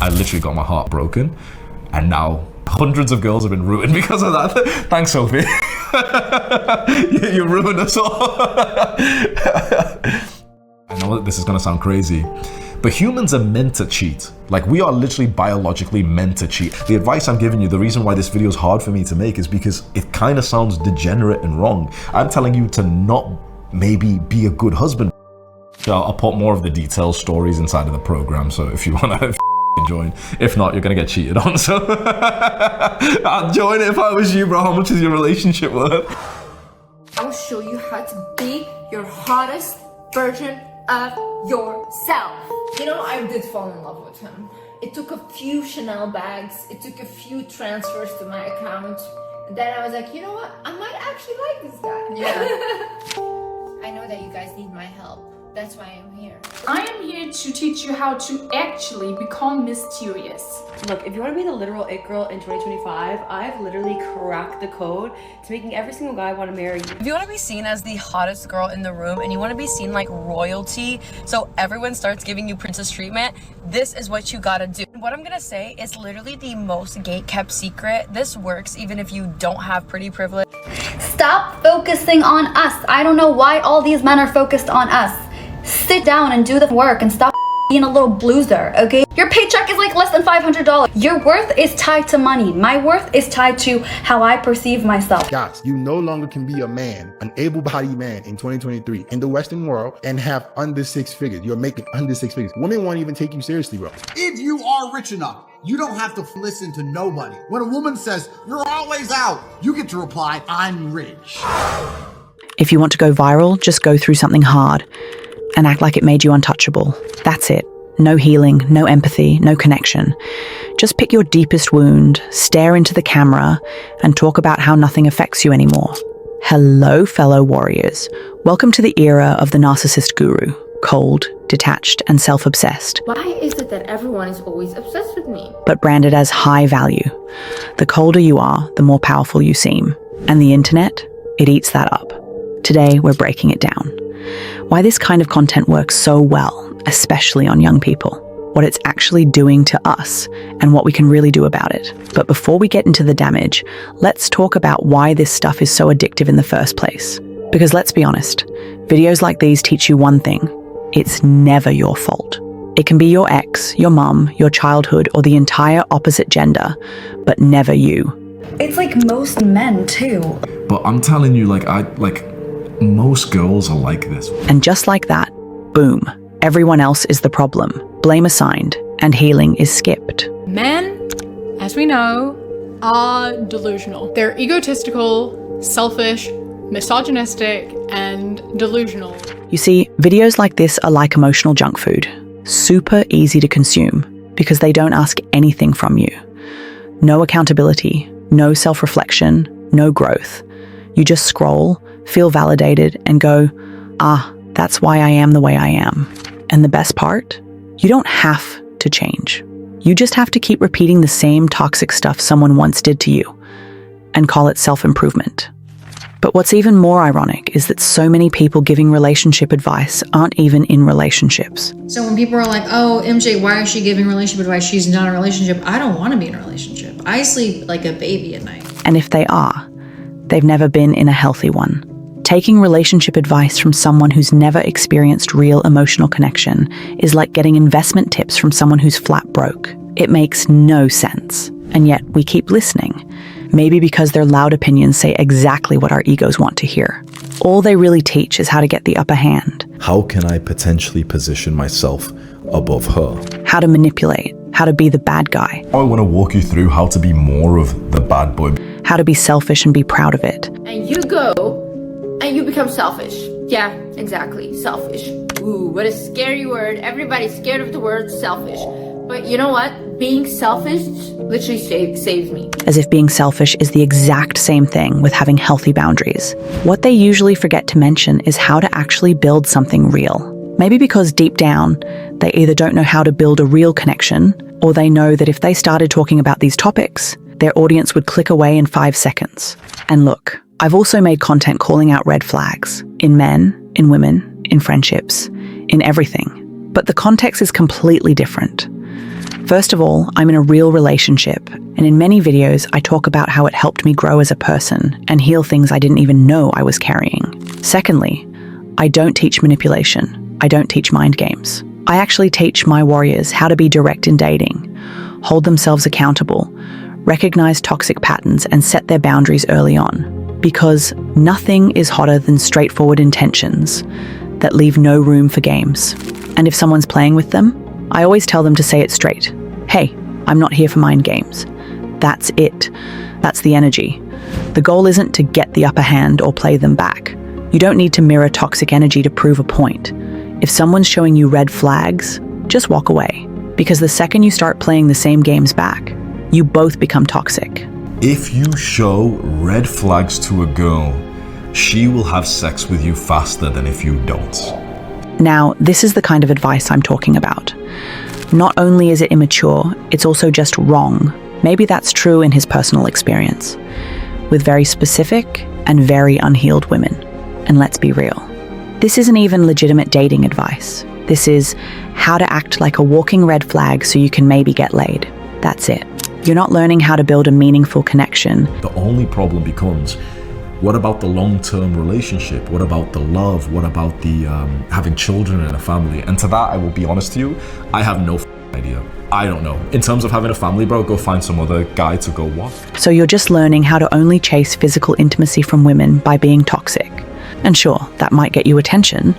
I literally got my heart broken, and now hundreds of girls have been ruined because of that. Thanks, Sophie. you ruined us all. I know that this is gonna sound crazy, but humans are meant to cheat. Like, we are literally biologically meant to cheat. The advice I'm giving you, the reason why this video is hard for me to make is because it kind of sounds degenerate and wrong. I'm telling you to not maybe be a good husband. I'll put more of the detailed stories inside of the program, so if you want to join. If not, you're gonna get cheated on, so I'd join it if I was you, bro. How much is your relationship worth? I'll show you how to be your hottest version of yourself. You know, I did fall in love with him. It took a few Chanel bags, it took a few transfers to my account, and then I was like, you know what, I might actually like this guy. Yeah. I know that you guys need my help. That's why I'm here. I am here to teach you how to actually become mysterious. Look, if you want to be the literal it girl in 2025, I've literally cracked the code to making every single guy want to marry you. If you want to be seen as the hottest girl in the room and you want to be seen like royalty, so everyone starts giving you princess treatment, this is what you gotta do. What I'm gonna say is literally the most gate-kept secret. This works even if you don't have pretty privilege. Stop focusing on us. I don't know why all these men are focused on us. Sit down and do the work and stop being a little blueser, okay? Your paycheck is like less than $500. Your worth is tied to money. My worth is tied to how I perceive myself. Guys, you no longer can be a man, an able-bodied man in 2023 in the Western world and have under 6 figures. You're making under 6 figures. Women won't even take you seriously, bro. If you are rich enough, you don't have to listen to nobody. When a woman says, you're always out, you get to reply, I'm rich. If you want to go viral, just go through something hard and act like it made you untouchable. That's it. No healing, no empathy, no connection. Just pick your deepest wound, stare into the camera, and talk about how nothing affects you anymore. Hello, fellow warriors. Welcome to the era of the narcissist guru. Cold, detached, and self-obsessed. Why is it that everyone is always obsessed with me? But branded as high value. The colder you are, the more powerful you seem. And the internet, it eats that up. Today, we're breaking it down. Why this kind of content works so well, especially on young people, what it's actually doing to us, and what we can really do about it. But before we get into the damage, let's talk about why this stuff is so addictive in the first place. Because let's be honest, videos like these teach you one thing: it's never your fault. It can be your ex, your mum, your childhood, or the entire opposite gender, but never you. It's like most men too. But I'm telling you, most girls are like this. And just like that, boom, everyone else is the problem, blame assigned, and healing is skipped. Men, as we know, are delusional. They're egotistical, selfish, misogynistic, and delusional. You see, videos like this are like emotional junk food. Super easy to consume because they don't ask anything from you. No accountability, no self-reflection, no growth. You just scroll, feel validated, and go, that's why I am the way I am. And the best part? You don't have to change. You just have to keep repeating the same toxic stuff someone once did to you and call it self-improvement. But what's even more ironic is that so many people giving relationship advice aren't even in relationships. So when people are like, oh, MJ, why is she giving relationship advice? She's not in a relationship. I don't want to be in a relationship. I sleep like a baby at night. And if they are, they've never been in a healthy one. Taking relationship advice from someone who's never experienced real emotional connection is like getting investment tips from someone who's flat broke. It makes no sense. And yet we keep listening. Maybe because their loud opinions say exactly what our egos want to hear. All they really teach is how to get the upper hand. How can I potentially position myself above her? How to manipulate. How to be the bad guy. I want to walk you through how to be more of the bad boy. How to be selfish and be proud of it. And you go and you become selfish. Yeah, exactly, selfish. Ooh, what a scary word. Everybody's scared of the word selfish. But you know what? Being selfish literally saves me. As if being selfish is the exact same thing with having healthy boundaries. What they usually forget to mention is how to actually build something real. Maybe because deep down, they either don't know how to build a real connection, or they know that if they started talking about these topics, their audience would click away in 5 seconds. And look, I've also made content calling out red flags in men, in women, in friendships, in everything. But the context is completely different. First of all, I'm in a real relationship, and in many videos, I talk about how it helped me grow as a person and heal things I didn't even know I was carrying. Secondly, I don't teach manipulation. I don't teach mind games. I actually teach my warriors how to be direct in dating, hold themselves accountable, recognize toxic patterns, and set their boundaries early on. Because nothing is hotter than straightforward intentions that leave no room for games. And if someone's playing with them, I always tell them to say it straight. Hey, I'm not here for mind games. That's it. That's the energy. The goal isn't to get the upper hand or play them back. You don't need to mirror toxic energy to prove a point. If someone's showing you red flags, just walk away. Because the second you start playing the same games back, you both become toxic. If you show red flags to a girl, she will have sex with you faster than if you don't. Now, this is the kind of advice I'm talking about. Not only is it immature, it's also just wrong. Maybe that's true in his personal experience, with very specific and very unhealed women. And let's be real, this isn't even legitimate dating advice. This is how to act like a walking red flag so you can maybe get laid. That's it. You're not learning how to build a meaningful connection. The only problem becomes, what about the long-term relationship? What about the love? What about the having children and a family? And to that, I will be honest to you, I have no idea. I don't know. In terms of having a family, bro, go find some other guy to go what? So you're just learning how to only chase physical intimacy from women by being toxic. And sure, that might get you attention,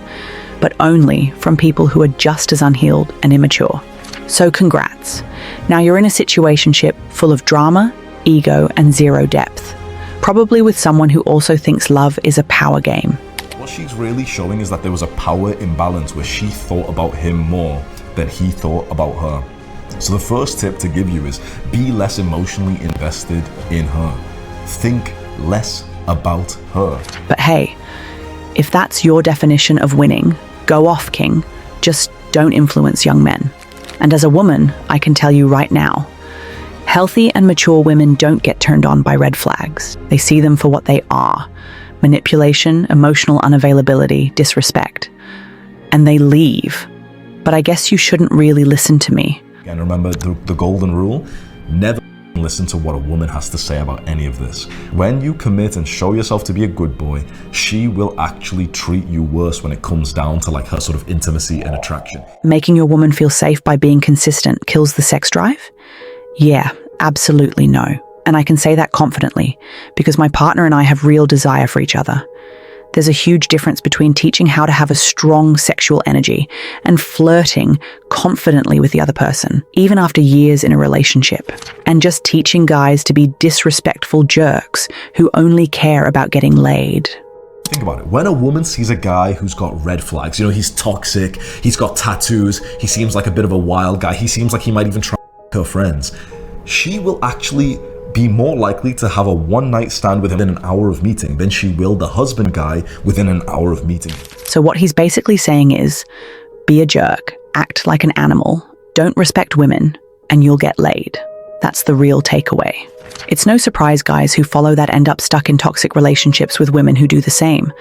but only from people who are just as unhealed and immature. So congrats. Now you're in a situationship full of drama, ego, and zero depth. Probably with someone who also thinks love is a power game. What she's really showing is that there was a power imbalance where she thought about him more than he thought about her. So the first tip to give you is be less emotionally invested in her. Think less about her. But hey, if that's your definition of winning, go off, king. Just don't influence young men. And as a woman, I can tell you right now, healthy and mature women don't get turned on by red flags. They see them for what they are: manipulation, emotional unavailability, disrespect. And they leave. But I guess you shouldn't really listen to me. And remember the golden rule, never listen to what a woman has to say about any of this. When you commit and show yourself to be a good boy, she will actually treat you worse when it comes down to like her sort of intimacy and attraction. Making your woman feel safe by being consistent kills the sex drive? Yeah, absolutely no. And I can say that confidently because my partner and I have real desire for each other. There's a huge difference between teaching how to have a strong sexual energy and flirting confidently with the other person, even after years in a relationship, and just teaching guys to be disrespectful jerks who only care about getting laid. Think about it. When a woman sees a guy who's got red flags, you know, he's toxic, he's got tattoos, he seems like a bit of a wild guy, he seems like he might even try her friends, she will actually be more likely to have a one-night stand with him within an hour of meeting than she will the husband guy within an hour of meeting. So what he's basically saying is, be a jerk, act like an animal, don't respect women, and you'll get laid. That's the real takeaway. It's no surprise guys who follow that end up stuck in toxic relationships with women who do the same.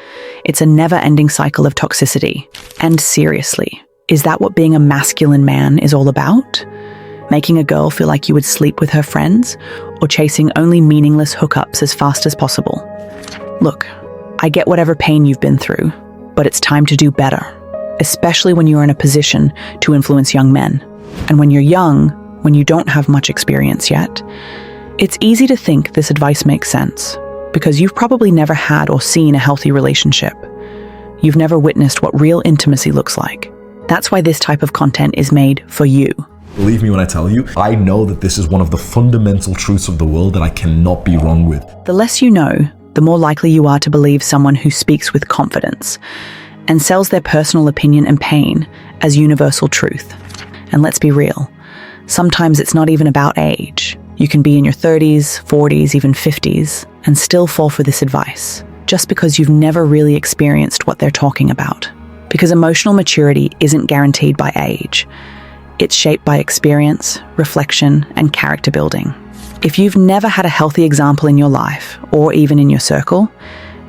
It's a never-ending cycle of toxicity. And seriously, is that what being a masculine man is all about? Making a girl feel like you would sleep with her friends, or chasing only meaningless hookups as fast as possible? Look, I get whatever pain you've been through, but it's time to do better, especially when you're in a position to influence young men. And when you're young, when you don't have much experience yet, it's easy to think this advice makes sense, because you've probably never had or seen a healthy relationship. You've never witnessed what real intimacy looks like. That's why this type of content is made for you. Believe me when I tell you, I know that this is one of the fundamental truths of the world that I cannot be wrong with. The less you know, the more likely you are to believe someone who speaks with confidence and sells their personal opinion and pain as universal truth. And let's be real, sometimes it's not even about age. You can be in your 30s, 40s, even 50s, and still fall for this advice, just because you've never really experienced what they're talking about. Because emotional maturity isn't guaranteed by age. It's shaped by experience, reflection, and character building. If you've never had a healthy example in your life, or even in your circle,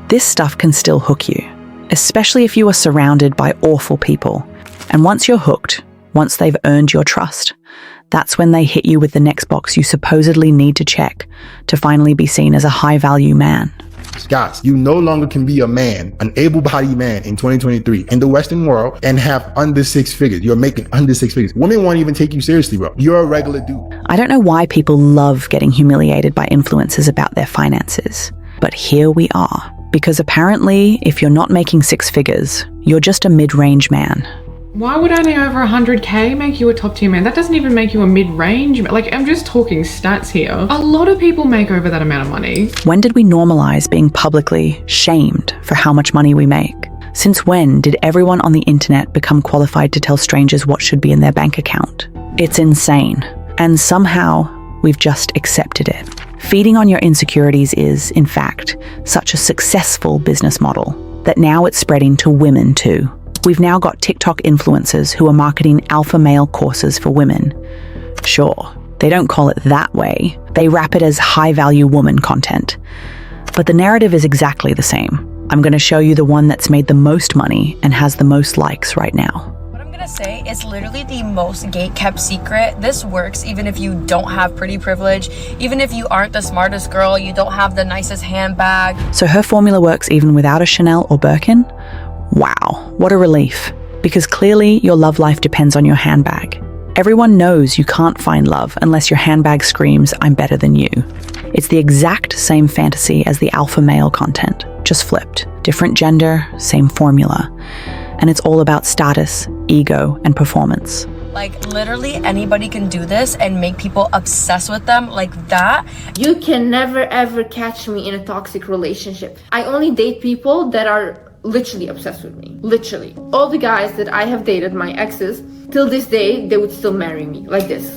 this stuff can still hook you, especially if you are surrounded by awful people. And once you're hooked, once they've earned your trust, That's when they hit you with the next box you supposedly need to check to finally be seen as a high-value man. Guys, you no longer can be a man, an able-bodied man in 2023 in the Western world and have under 6 figures. You're making under 6 figures. Women won't even take you seriously, bro. You're a regular dude. I don't know why people love getting humiliated by influencers about their finances, but here we are. Because apparently, if you're not making 6 figures, you're just a mid-range man. Why would earning over 100k make you a top tier man? That doesn't even make you a mid-range. Like, I'm just talking stats here. A lot of people make over that amount of money. When did we normalize being publicly shamed for how much money we make? Since when did everyone on the internet become qualified to tell strangers what should be in their bank account? It's insane. And somehow, we've just accepted it. Feeding on your insecurities is, in fact, such a successful business model that now it's spreading to women too. We've now got TikTok influencers who are marketing alpha male courses for women. Sure, they don't call it that way. They wrap it as high-value woman content. But the narrative is exactly the same. I'm going to show you the one that's made the most money and has the most likes right now. What I'm gonna say is literally the most gate-kept secret. This works even if you don't have pretty privilege, even if you aren't the smartest girl, you don't have the nicest handbag. So her formula works even without a Chanel or Birkin? Wow, what a relief. Because clearly your love life depends on your handbag. Everyone knows you can't find love unless your handbag screams, "I'm better than you." It's the exact same fantasy as the alpha male content, just flipped. Different gender, same formula. And it's all about status, ego, and performance. Like, literally anybody can do this and make people obsessed with them like that. You can never ever catch me in a toxic relationship. I only date people that are literally obsessed with me. Literally. All the guys that I have dated, my exes, till this day, they would still marry me like this.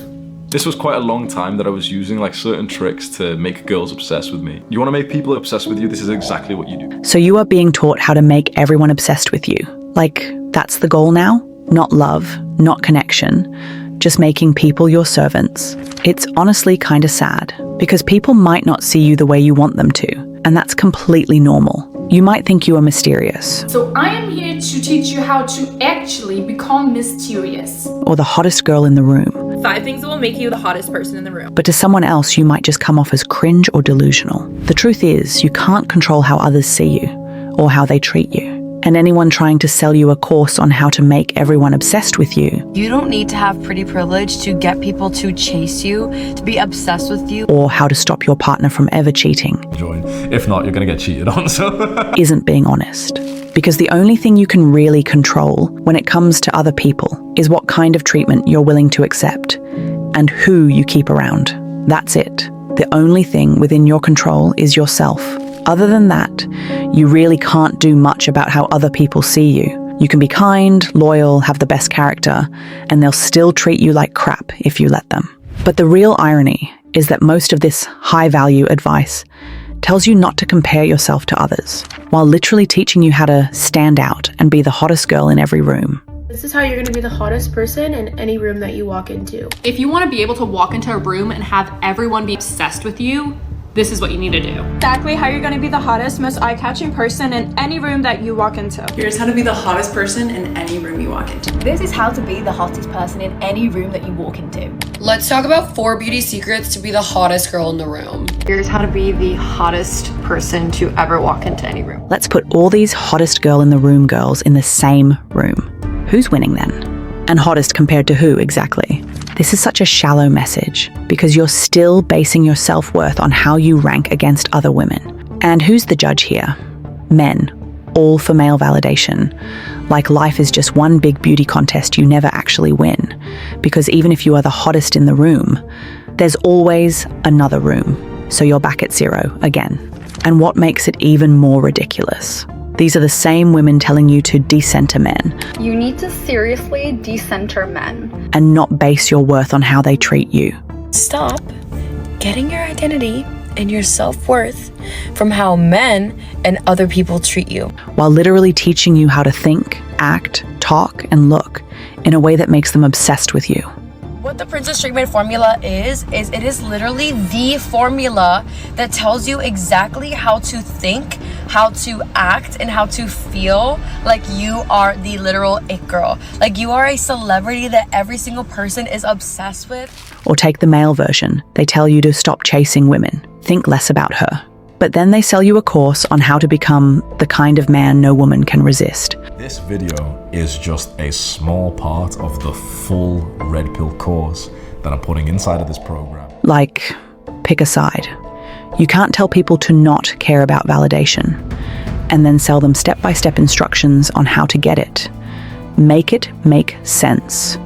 This was quite a long time that I was using like certain tricks to make girls obsessed with me. You want to make people obsessed with you? This is exactly what you do. So you are being taught how to make everyone obsessed with you. Like, that's the goal now? Not love, not connection, just making people your servants. It's honestly kind of sad, because people might not see you the way you want them to, and that's completely normal. You might think you are mysterious. So I am here to teach you how to actually become mysterious. Or the hottest girl in the room. 5 things that will make you the hottest person in the room. But to someone else, you might just come off as cringe or delusional. The truth is, you can't control how others see you, or how they treat you. And anyone trying to sell you a course on how to make everyone obsessed with you. You don't need to have pretty privilege to get people to chase you, to be obsessed with you. Or how to stop your partner from ever cheating. Join. If not, you're going to get cheated on, so. Isn't being honest. Because the only thing you can really control when it comes to other people is what kind of treatment you're willing to accept and who you keep around. That's it. The only thing within your control is yourself. Other than that, you really can't do much about how other people see you. You can be kind, loyal, have the best character, and they'll still treat you like crap if you let them. But the real irony is that most of this high-value advice tells you not to compare yourself to others, while literally teaching you how to stand out and be the hottest girl in every room. This is how you're going to be the hottest person in any room that you walk into. If you want to be able to walk into a room and have everyone be obsessed with you, this is what you need to do. Exactly how you're going to be the hottest, most eye-catching person in any room that you walk into. Here's how to be the hottest person in any room you walk into. This is how to be the hottest person in any room that you walk into. Let's talk about 4 beauty secrets to be the hottest girl in the room. Here's how to be the hottest person to ever walk into any room. Let's put all these hottest girl in the room girls in the same room. Who's winning then? And hottest compared to who exactly? This is such a shallow message because you're still basing your self-worth on how you rank against other women. And who's the judge here? Men, all for male validation. Like life is just one big beauty contest you never actually win. Because even if you are the hottest in the room, there's always another room. So you're back at 0 again. And what makes it even more ridiculous? These are the same women telling you to decenter men. You need to seriously decenter men. And not base your worth on how they treat you. Stop getting your identity and your self-worth from how men and other people treat you. While literally teaching you how to think, act, talk, and look in a way that makes them obsessed with you. What the Princess Treatment formula is it is literally the formula that tells you exactly how to think, how to act and how to feel like you are the literal it girl. Like you are a celebrity that every single person is obsessed with. Or take the male version. They tell you to stop chasing women, think less about her. But then they sell you a course on how to become the kind of man no woman can resist. This video is just a small part of the full red pill course that I'm putting inside of this program. Like, pick a side. You can't tell people to not care about validation and then sell them step-by-step instructions on how to get it. Make it make sense.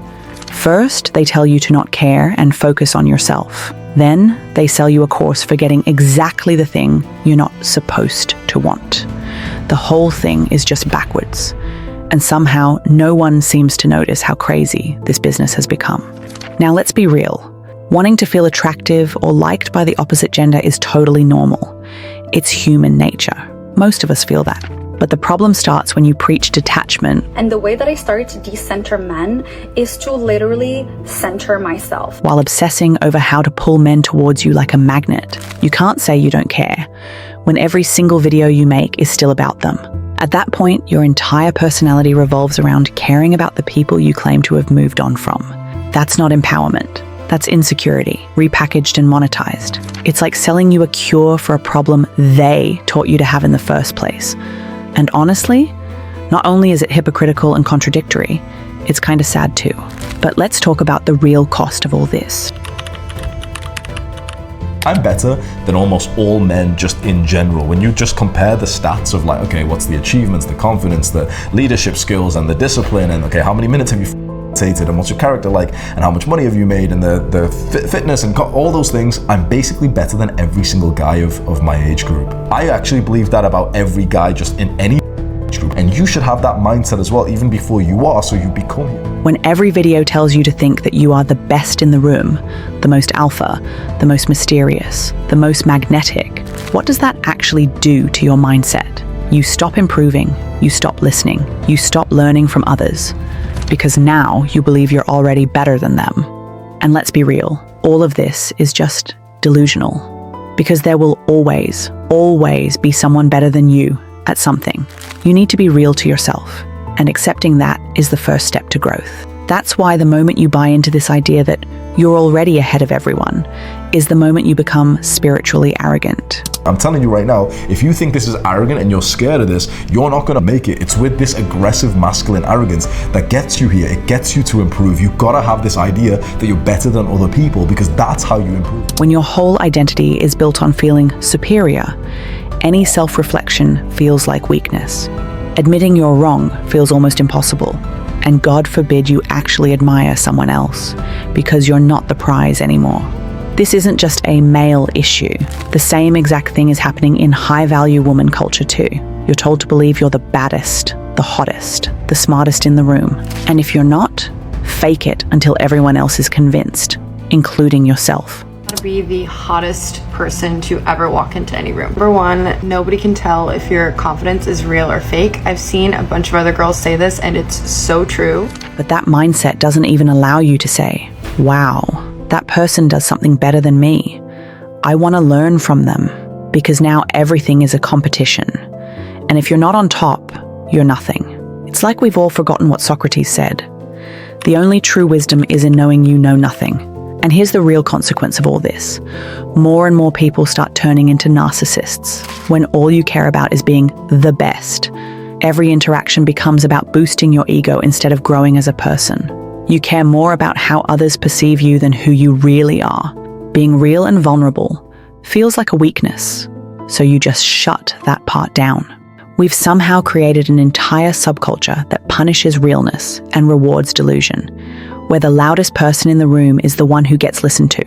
First, they tell you to not care and focus on yourself. Then, they sell you a course for getting exactly the thing you're not supposed to want. The whole thing is just backwards. And somehow, no one seems to notice how crazy this business has become. Now, let's be real. Wanting to feel attractive or liked by the opposite gender is totally normal. It's human nature. Most of us feel that. But the problem starts when you preach detachment. And the way that I started to decenter men is to literally center myself. While obsessing over how to pull men towards you like a magnet. You can't say you don't care, when every single video you make is still about them. At that point, your entire personality revolves around caring about the people you claim to have moved on from. That's not empowerment. That's insecurity, repackaged and monetized. It's like selling you a cure for a problem they taught you to have in the first place. And honestly, not only is it hypocritical and contradictory, it's kind of sad too. But let's talk about the real cost of all this. I'm better than almost all men just in general. When you just compare the stats of like, okay, what's the achievements, the confidence, the leadership skills and the discipline, and okay, how many minutes have you Tated, and what's your character like, and how much money have you made, and the fitness and all those things, I'm basically better than every single guy of my age group. I actually believe that about every guy just in any age group, and you should have that mindset as well, even before you are, so you become it. When every video tells you to think that you are the best in the room, the most alpha, the most mysterious, the most magnetic, what does that actually do to your mindset? You stop improving, you stop listening, you stop learning from others. Because now you believe you're already better than them. And let's be real, all of this is just delusional. Because there will always, always be someone better than you at something. You need to be real to yourself, and accepting that is the first step to growth. That's why the moment you buy into this idea that you're already ahead of everyone is the moment you become spiritually arrogant. I'm telling you right now, if you think this is arrogant and you're scared of this, you're not gonna make it. It's with this aggressive masculine arrogance that gets you here. It gets you to improve. You gotta have this idea that you're better than other people, because that's how you improve. When your whole identity is built on feeling superior, any self-reflection feels like weakness. Admitting you're wrong feels almost impossible. And God forbid you actually admire someone else, because you're not the prize anymore. This isn't just a male issue. The same exact thing is happening in high-value woman culture too. You're told to believe you're the baddest, the hottest, the smartest in the room. And if you're not, fake it until everyone else is convinced, including yourself. To be the hottest person to ever walk into any room. Number one, nobody can tell if your confidence is real or fake. I've seen a bunch of other girls say this, and it's so true. But that mindset doesn't even allow you to say, wow, that person does something better than me. I want to learn from them, because now everything is a competition. And if you're not on top, you're nothing. It's like we've all forgotten what Socrates said. The only true wisdom is in knowing you know nothing. And here's the real consequence of all this. More and more people start turning into narcissists when all you care about is being the best. Every interaction becomes about boosting your ego instead of growing as a person. You care more about how others perceive you than who you really are. Being real and vulnerable feels like a weakness, so you just shut that part down. We've somehow created an entire subculture that punishes realness and rewards delusion, where the loudest person in the room is the one who gets listened to,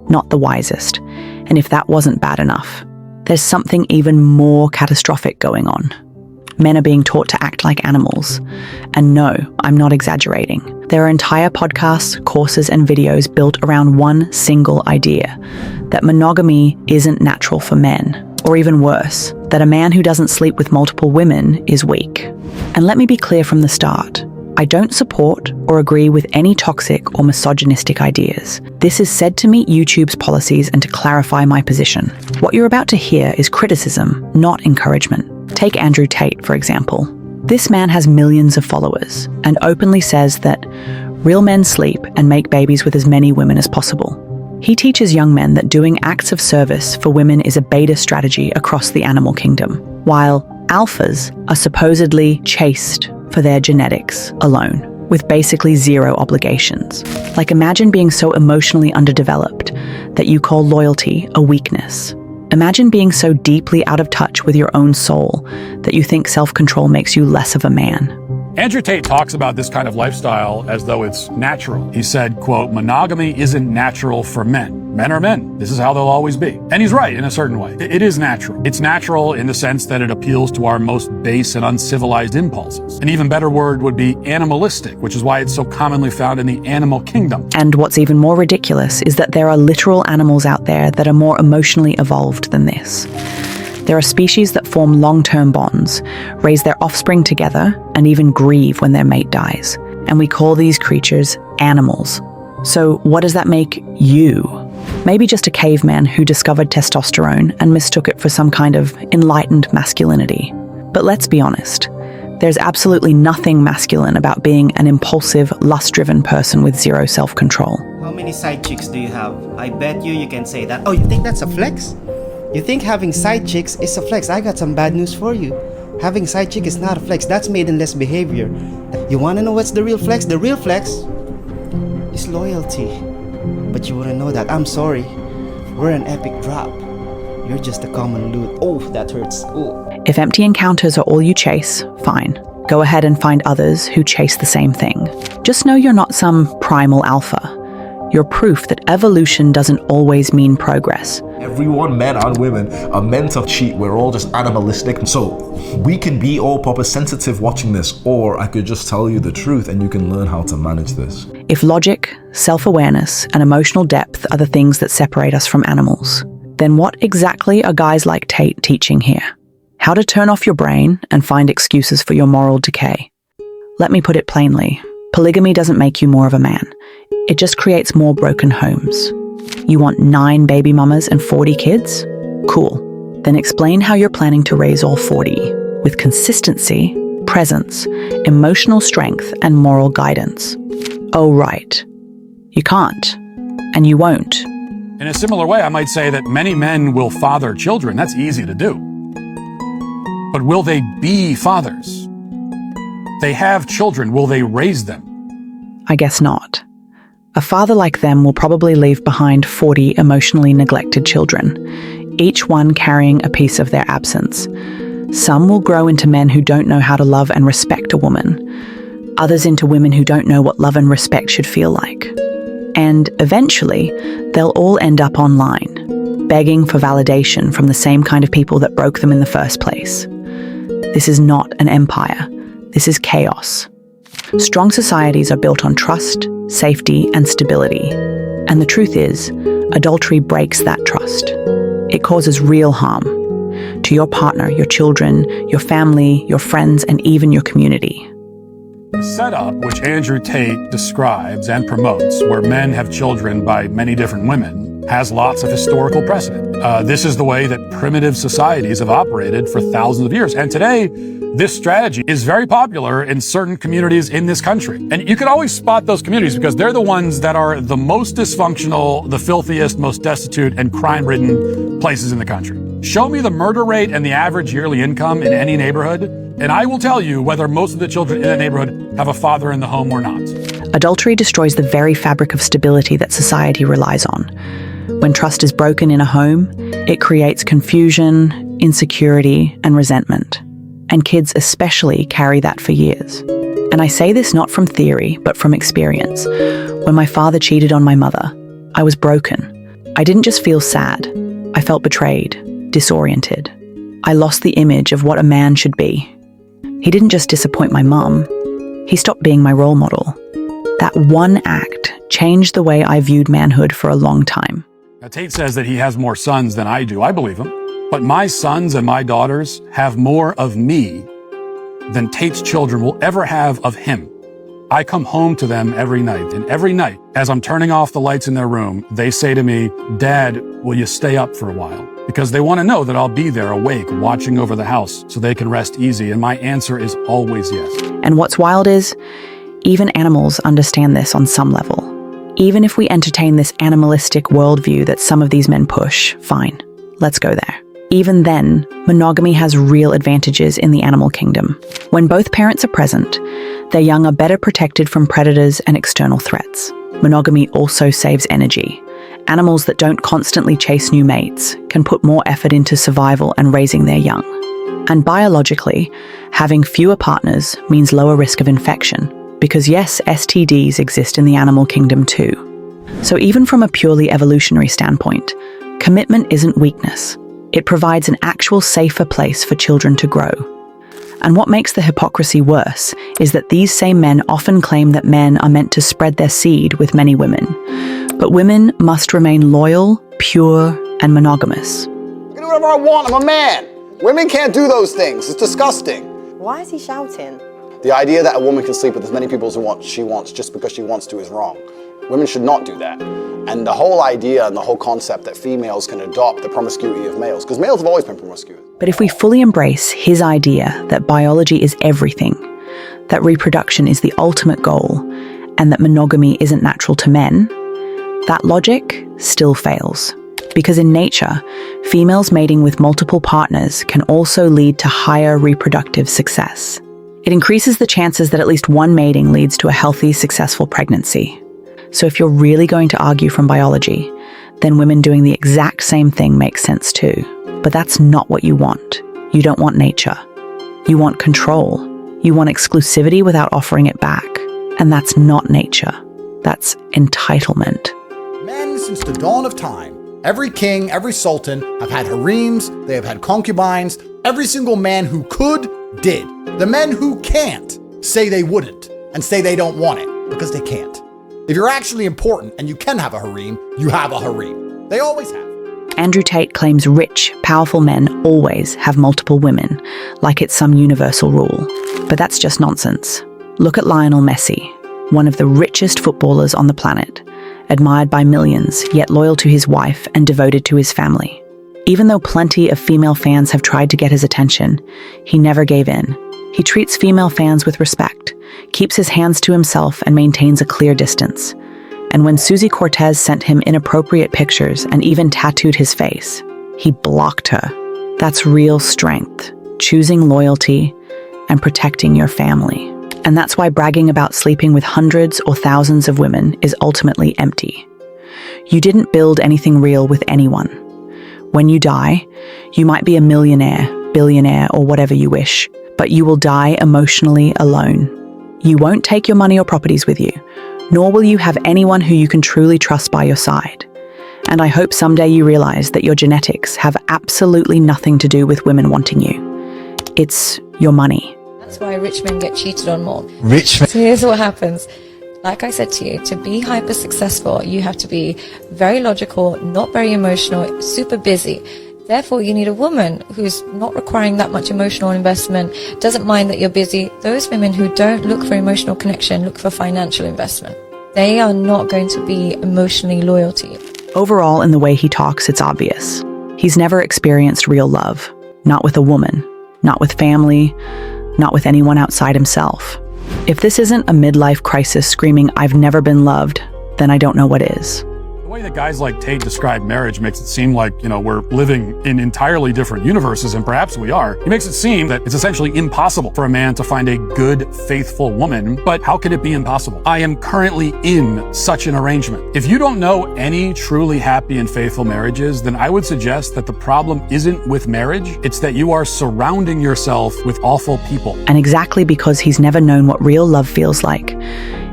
not the wisest. And if that wasn't bad enough, there's something even more catastrophic going on. Men are being taught to act like animals. And no, I'm not exaggerating. There are entire podcasts, courses, and videos built around one single idea, that monogamy isn't natural for men. Or even worse, that a man who doesn't sleep with multiple women is weak. And let me be clear from the start. I don't support or agree with any toxic or misogynistic ideas. This is said to meet YouTube's policies and to clarify my position. What you're about to hear is criticism, not encouragement. Take Andrew Tate, for example. This man has millions of followers and openly says that real men sleep and make babies with as many women as possible. He teaches young men that doing acts of service for women is a beta strategy across the animal kingdom, while alphas are supposedly chaste for their genetics alone, with basically zero obligations. Like, imagine being so emotionally underdeveloped that you call loyalty a weakness. Imagine being so deeply out of touch with your own soul that you think self-control makes you less of a man. Andrew Tate talks about this kind of lifestyle as though it's natural. He said, quote, monogamy isn't natural for men. Men are men. This is how they'll always be. And he's right in a certain way. It is natural. It's natural in the sense that it appeals to our most base and uncivilized impulses. An even better word would be animalistic, which is why it's so commonly found in the animal kingdom. And what's even more ridiculous is that there are literal animals out there that are more emotionally evolved than this. There are species that form long-term bonds, raise their offspring together, and even grieve when their mate dies. And we call these creatures animals. So what does that make you? Maybe just a caveman who discovered testosterone and mistook it for some kind of enlightened masculinity. But let's be honest, there's absolutely nothing masculine about being an impulsive, lust-driven person with zero self-control. How many side chicks do you have? I bet you can say that. Oh, you think that's a flex? You think having side chicks is a flex? I got some bad news for you. Having side chick is not a flex. That's maidenless behavior. You want to know what's the real flex? The real flex is loyalty. But you wouldn't know that. I'm sorry. We're an epic drop. You're just a common loot. Oh, that hurts. Ooh. If empty encounters are all you chase, fine. Go ahead and find others who chase the same thing. Just know you're not some primal alpha. You're proof that evolution doesn't always mean progress. Everyone, men and women, are meant to cheat. We're all just animalistic. So we can be all proper sensitive watching this, or I could just tell you the truth and you can learn how to manage this. If logic, self-awareness, and emotional depth are the things that separate us from animals, then what exactly are guys like Tate teaching here? How to turn off your brain and find excuses for your moral decay. Let me put it plainly. Polygamy doesn't make you more of a man. It just creates more broken homes. You want 9 baby mamas and 40 kids? Cool. Then explain how you're planning to raise all 40 with consistency, presence, emotional strength, and moral guidance. Oh, right. You can't. And you won't. In a similar way, I might say that many men will father children. That's easy to do. But will they be fathers? They have children. Will they raise them? I guess not. A father like them will probably leave behind 40 emotionally neglected children, each one carrying a piece of their absence. Some will grow into men who don't know how to love and respect a woman, others into women who don't know what love and respect should feel like. And eventually, they'll all end up online, begging for validation from the same kind of people that broke them in the first place. This is not an empire. This is chaos. Strong societies are built on trust, safety, and stability. And the truth is, adultery breaks that trust. It causes real harm to your partner, your children, your family, your friends, and even your community. The setup, which Andrew Tate describes and promotes, where men have children by many different women, has lots of historical precedent. This is the way that primitive societies have operated for thousands of years. And today, this strategy is very popular in certain communities in this country. And you can always spot those communities because they're the ones that are the most dysfunctional, the filthiest, most destitute, and crime-ridden places in the country. Show me the murder rate and the average yearly income in any neighborhood, and I will tell you whether most of the children in that neighborhood have a father in the home or not. Adultery destroys the very fabric of stability that society relies on. When trust is broken in a home, it creates confusion, insecurity, and resentment. And kids especially carry that for years. And I say this not from theory, but from experience. When my father cheated on my mother, I was broken. I didn't just feel sad. I felt betrayed, disoriented. I lost the image of what a man should be. He didn't just disappoint my mum. He stopped being my role model. That one act changed the way I viewed manhood for a long time. Now, Tate says that he has more sons than I do. I believe him. But my sons and my daughters have more of me than Tate's children will ever have of him. I come home to them every night, and every night, as I'm turning off the lights in their room, they say to me, "Dad, will you stay up for a while?" Because they want to know that I'll be there awake, watching over the house, so they can rest easy, and my answer is always yes. And what's wild is, even animals understand this on some level. Even if we entertain this animalistic worldview that some of these men push, fine, let's go there. Even then, monogamy has real advantages in the animal kingdom. When both parents are present, their young are better protected from predators and external threats. Monogamy also saves energy. Animals that don't constantly chase new mates can put more effort into survival and raising their young. And biologically, having fewer partners means lower risk of infection, because yes, STDs exist in the animal kingdom too. So even from a purely evolutionary standpoint, commitment isn't weakness. It provides an actual safer place for children to grow. And what makes the hypocrisy worse is that these same men often claim that men are meant to spread their seed with many women. But women must remain loyal, pure, and monogamous. I can do whatever I want, I'm a man. Women can't do those things, it's disgusting. Why is he shouting? The idea that a woman can sleep with as many people as she wants just because she wants to is wrong. Women should not do that. And the whole idea and the whole concept that females can adopt the promiscuity of males, because males have always been promiscuous. But if we fully embrace his idea that biology is everything, that reproduction is the ultimate goal, and that monogamy isn't natural to men, that logic still fails. Because in nature, females mating with multiple partners can also lead to higher reproductive success. It increases the chances that at least one mating leads to a healthy, successful pregnancy. So if you're really going to argue from biology, then women doing the exact same thing makes sense too. But that's not what you want. You don't want nature. You want control. You want exclusivity without offering it back. And that's not nature. That's entitlement. Men since the dawn of time, every king, every sultan have had harems, they have had concubines. Every single man who could, did. The men who can't say they wouldn't and say they don't want it because they can't. If you're actually important and you can have a harem, you have a harem. They always have. Andrew Tate claims rich, powerful men always have multiple women, like it's some universal rule. But that's just nonsense. Look at Lionel Messi, one of the richest footballers on the planet, admired by millions, yet loyal to his wife and devoted to his family. Even though plenty of female fans have tried to get his attention, he never gave in. He treats female fans with respect, keeps his hands to himself, and maintains a clear distance. And when Susie Cortez sent him inappropriate pictures and even tattooed his face, he blocked her. That's real strength, choosing loyalty and protecting your family. And that's why bragging about sleeping with hundreds or thousands of women is ultimately empty. You didn't build anything real with anyone. When you die, you might be a millionaire, billionaire, or whatever you wish, but you will die emotionally alone. You won't take your money or properties with you, nor will you have anyone who you can truly trust by your side. And I hope someday you realize that your genetics have absolutely nothing to do with women wanting you. It's your money. That's why rich men get cheated on more. Rich men. So here's what happens. Like I said to you, to be hyper successful, you have to be very logical, not very emotional, super busy. Therefore, you need a woman who's not requiring that much emotional investment, doesn't mind that you're busy. Those women who don't look for emotional connection, look for financial investment. They are not going to be emotionally loyal to you. Overall, in the way he talks, it's obvious. He's never experienced real love. Not with a woman, not with family, not with anyone outside himself. If this isn't a midlife crisis screaming, "I've never been loved," then I don't know what is. The way that guys like Tate describe marriage makes it seem like, we're living in entirely different universes, and perhaps we are. He makes it seem that it's essentially impossible for a man to find a good, faithful woman, but how could it be impossible? I am currently in such an arrangement. If you don't know any truly happy and faithful marriages, then I would suggest that the problem isn't with marriage, it's that you are surrounding yourself with awful people. And exactly because he's never known what real love feels like,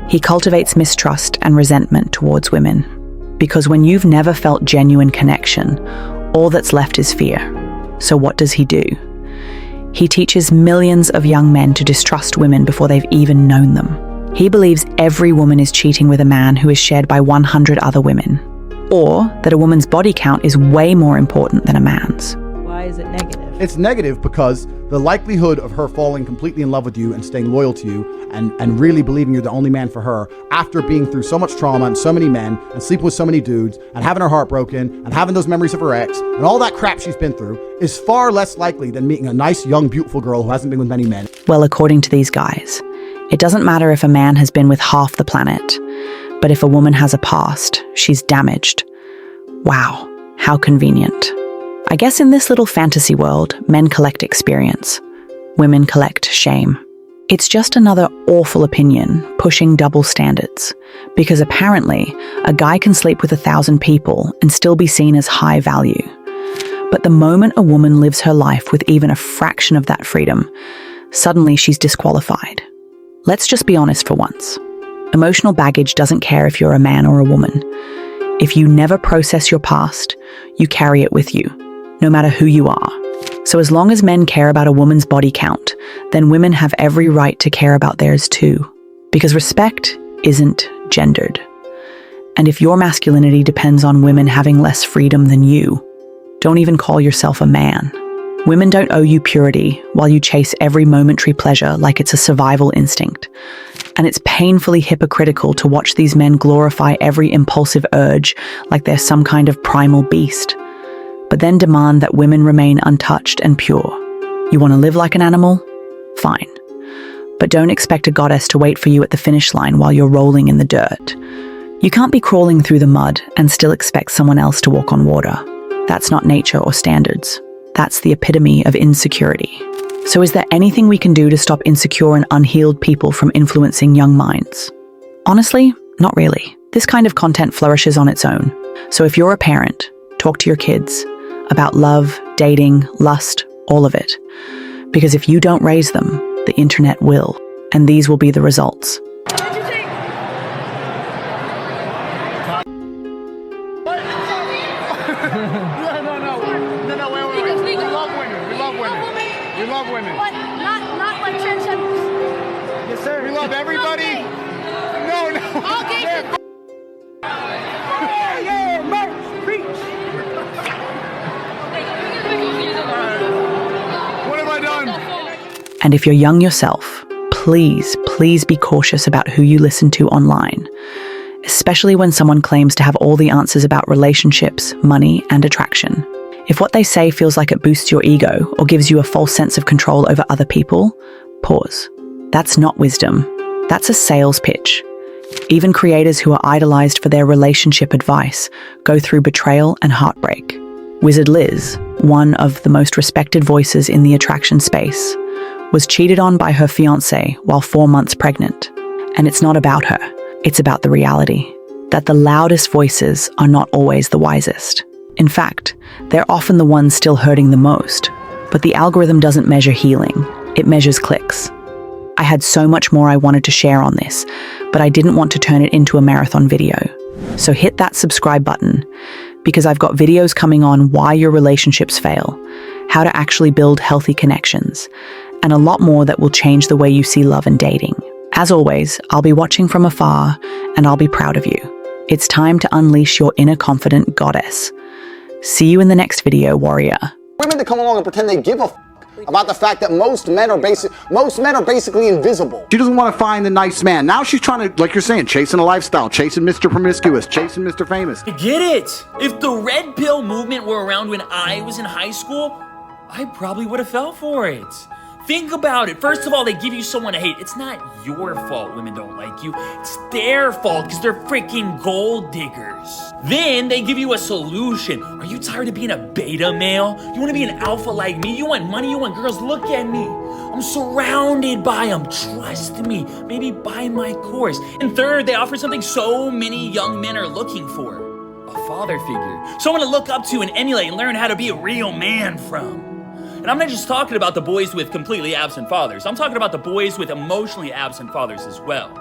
he cultivates mistrust and resentment towards women. Because when you've never felt genuine connection, all that's left is fear. So what does he do? He teaches millions of young men to distrust women before they've even known them. He believes every woman is cheating with a man who is shared by 100 other women. Or that a woman's body count is way more important than a man's. Why is it negative? It's negative because the likelihood of her falling completely in love with you and staying loyal to you and really believing you're the only man for her after being through so much trauma and so many men and sleeping with so many dudes and having her heart broken and having those memories of her ex and all that crap she's been through is far less likely than meeting a nice, young, beautiful girl who hasn't been with many men. Well, according to these guys, it doesn't matter if a man has been with half the planet, but if a woman has a past, she's damaged. Wow, how convenient. I guess in this little fantasy world, men collect experience. Women collect shame. It's just another awful opinion pushing double standards. Because apparently, a guy can sleep with 1,000 people and still be seen as high value. But the moment a woman lives her life with even a fraction of that freedom, suddenly she's disqualified. Let's just be honest for once. Emotional baggage doesn't care if you're a man or a woman. If you never process your past, you carry it with you, no matter who you are. So as long as men care about a woman's body count, then women have every right to care about theirs too. Because respect isn't gendered. And if your masculinity depends on women having less freedom than you, don't even call yourself a man. Women don't owe you purity while you chase every momentary pleasure like it's a survival instinct. And it's painfully hypocritical to watch these men glorify every impulsive urge like they're some kind of primal beast, but then demand that women remain untouched and pure. You want to live like an animal? Fine. But don't expect a goddess to wait for you at the finish line while you're rolling in the dirt. You can't be crawling through the mud and still expect someone else to walk on water. That's not nature or standards. That's the epitome of insecurity. So is there anything we can do to stop insecure and unhealed people from influencing young minds? Honestly, not really. This kind of content flourishes on its own. So if you're a parent, talk to your kids about love, dating, lust, all of it. Because if you don't raise them, the internet will. And these will be the results. And if you're young yourself, please be cautious about who you listen to online, especially when someone claims to have all the answers about relationships, money, and attraction. If what they say feels like it boosts your ego or gives you a false sense of control over other people, pause. That's not wisdom. That's a sales pitch. Even creators who are idolized for their relationship advice go through betrayal and heartbreak. Wizard Liz, one of the most respected voices in the attraction space, was cheated on by her fiancé while 4 months pregnant. And it's not about her. It's about the reality that the loudest voices are not always the wisest. In fact, they're often the ones still hurting the most. But the algorithm doesn't measure healing. It measures clicks. I had so much more I wanted to share on this, but I didn't want to turn it into a marathon video. So hit that subscribe button, because I've got videos coming on why your relationships fail, how to actually build healthy connections, and a lot more that will change the way you see love and dating. As always, I'll be watching from afar, and I'll be proud of you. It's time to unleash your inner confident goddess. See you in the next video, warrior. Women to come along and pretend they give a about the fact that most men are basically invisible. She doesn't want to find the nice man. Now she's trying to, like you're saying, chasing a lifestyle, chasing Mr. Promiscuous, chasing Mr. Famous. Get it? If the red pill movement were around when I was in high school, I probably would have fell for it. Think about it. First of all, they give you someone to hate. It's not your fault women don't like you. It's their fault because they're freaking gold diggers. Then they give you a solution. Are you tired of being a beta male? You want to be an alpha like me? You want money? You want girls? Look at me. I'm surrounded by them. Trust me. Maybe buy my course. And third, they offer something so many young men are looking for. A father figure. Someone to look up to and emulate and learn how to be a real man from. And I'm not just talking about the boys with completely absent fathers. I'm talking about the boys with emotionally absent fathers as well.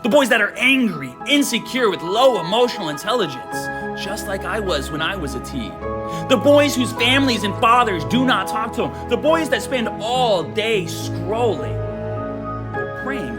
The boys that are angry, insecure, with low emotional intelligence, just like I was when I was a teen. The boys whose families and fathers do not talk to them. The boys that spend all day scrolling. They're preying